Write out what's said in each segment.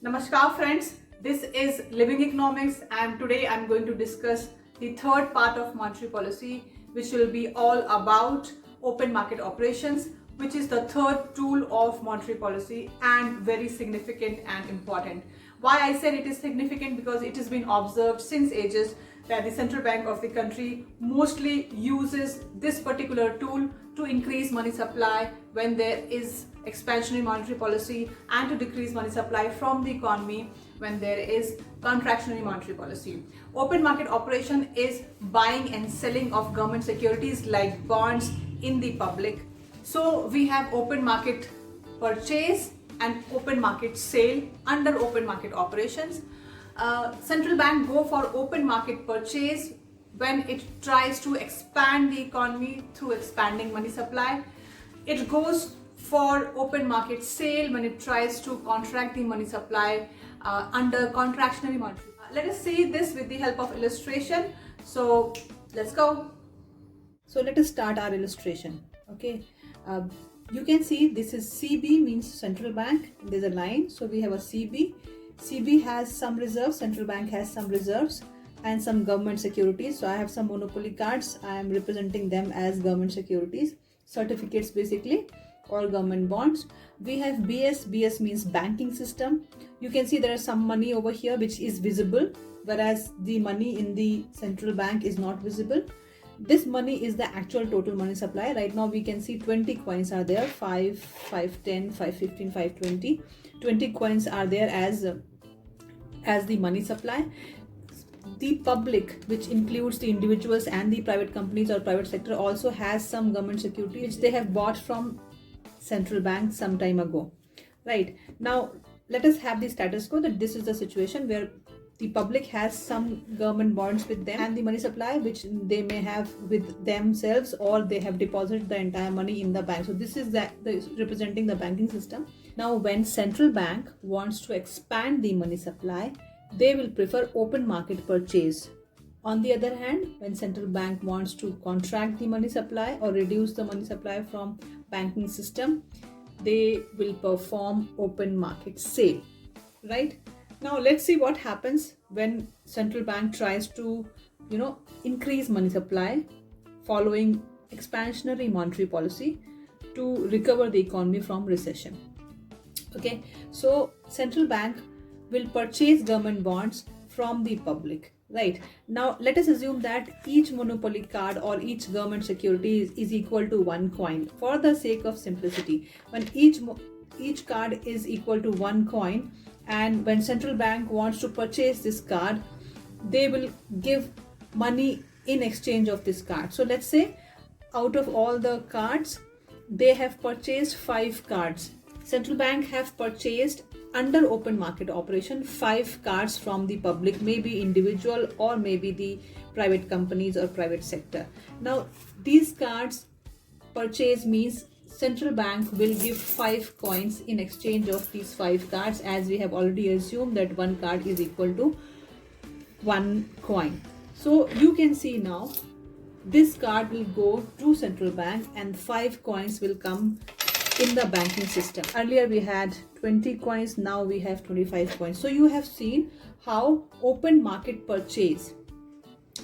Namaskar friends, this is Living Economics and today I'm going to discuss the third part of monetary policy, which will be all about open market operations, which is the third tool of monetary policy and very significant and important. Why I said it is significant? Because it has been observed since ages that the central bank of the country mostly uses this particular tool to increase money supply when there is expansionary monetary policy and to decrease money supply from the economy when there is contractionary monetary policy. Open market operation is buying and selling of government securities like bonds in the public. So we have open market purchase and open market sale under open market operations. Central bank go for open market purchase when it tries to expand the economy through expanding money supply. It goes for open market sale when it tries to contract the money supply under contractionary monetary. Let us see this with the help of illustration. So let's go. So let us start our illustration. Okay, you can see this is CB, means central bank. There's a line, so we have a CB. CB has some reserves, central bank has some reserves and some government securities. So I have some monopoly cards. I am representing them as government securities, certificates basically, or government bonds. We have BS. BS means banking system. You can see there is some money over here which is visible, whereas the money in the central bank is not visible. This money is the actual total money supply. Right now we can see 20 coins are there, 5, 510, 515, 520. 20 coins are there as the money supply. The public, which includes the individuals and the private companies or private sector, also has some government security which they have bought from central bank some time ago. Right now, let us have the status quo that this is the situation where the public has some government bonds with them and the money supply which they may have with themselves, or they have deposited the entire money in the bank. So this is representing the banking system. Now when central bank wants to expand the money supply, they will prefer open market purchase. On the other hand, when central bank wants to contract the money supply or reduce the money supply from banking system, they will perform open market sale. Right? Now let's see what happens when central bank tries to, increase money supply following expansionary monetary policy to recover the economy from recession. Okay, so central bank will purchase government bonds from the public. Right, now let us assume that each monopoly card or each government security is equal to 1 coin. For the sake of simplicity, when each card is equal to 1 coin, and when central bank wants to purchase this card, they will give money in exchange of this card. So let's say out of all the cards, they have purchased 5 cards. Central bank have purchased under open market operation 5 cards from the public, maybe individual or maybe the private companies or private sector. Now these cards purchase means central bank will give 5 coins in exchange of these 5 cards, as we have already assumed that 1 card is equal to 1 coin. So you can see now this card will go to central bank and 5 coins will come in the banking system. Earlier we had 20 coins, now we have 25 coins. So you have seen how open market purchase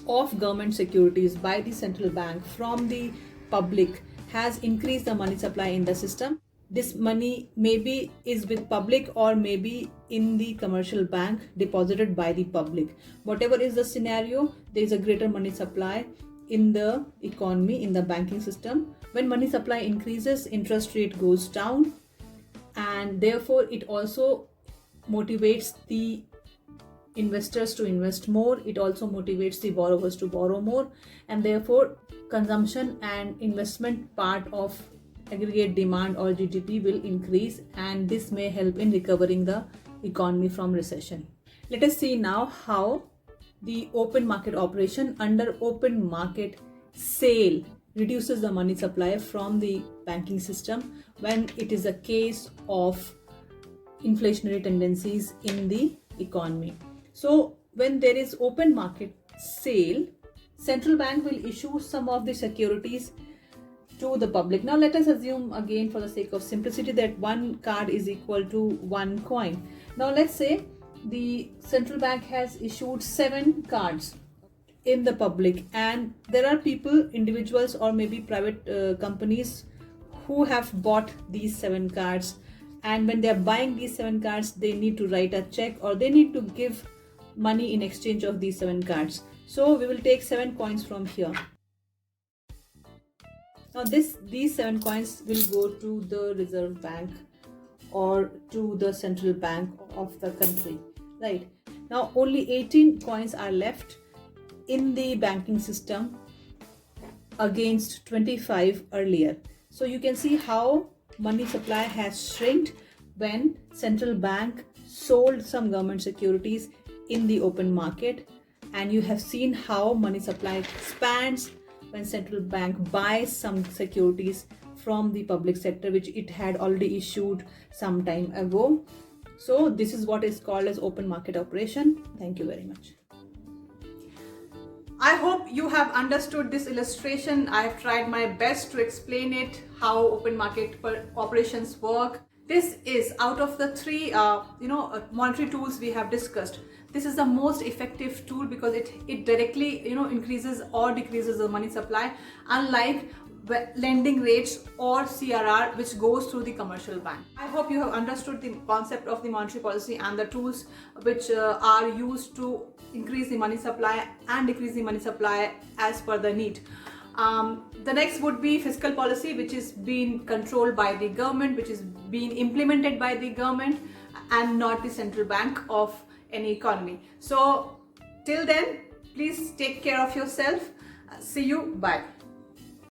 of government securities by the central bank from the public has increased the money supply in the system. This money maybe is with public or maybe in the commercial bank deposited by the public. Whatever is the scenario, there is a greater money supply in the economy, in the banking system. When money supply increases, interest rate goes down, and therefore it also motivates the investors to invest more. It also motivates the borrowers to borrow more, and therefore consumption and investment part of aggregate demand or GDP will increase, and this may help in recovering the economy from recession. Let us see now how the open market operation under open market sale reduces the money supply from the banking system when it is a case of inflationary tendencies in the economy. So when there is open market sale, central bank will issue some of the securities to the public. Now let us assume again, for the sake of simplicity, that one card is equal to one coin. Now let's say the central bank has issued 7 cards in the public, and there are people, individuals, or maybe private companies who have bought these 7 cards, and when they are buying these 7 cards, they need to write a check, or they need to give money in exchange of these 7 cards. So we will take 7 coins from here. Now these 7 coins will go to the Reserve Bank or to the central bank of the country, right? Now only 18 coins are left in the banking system against 25 earlier. So you can see how money supply has shrinked when central bank sold some government securities in the open market, and you have seen how money supply expands when central bank buys some securities from the public sector which it had already issued some time ago. So this is what is called as open market operation. Thank you very much. I hope you have understood this illustration. I have tried my best to explain it, how open market operations work. This is, out of the 3 monetary tools we have discussed, this is the most effective tool because it directly increases or decreases the money supply, unlike lending rates or CRR, which goes through the commercial bank. I hope you have understood the concept of the monetary policy and the tools which are used to increase the money supply and decrease the money supply as per the need. The next would be fiscal policy, which is being controlled by the government, which is being implemented by the government and not the central bank of any economy. So till then, please take care of yourself. See you. Bye.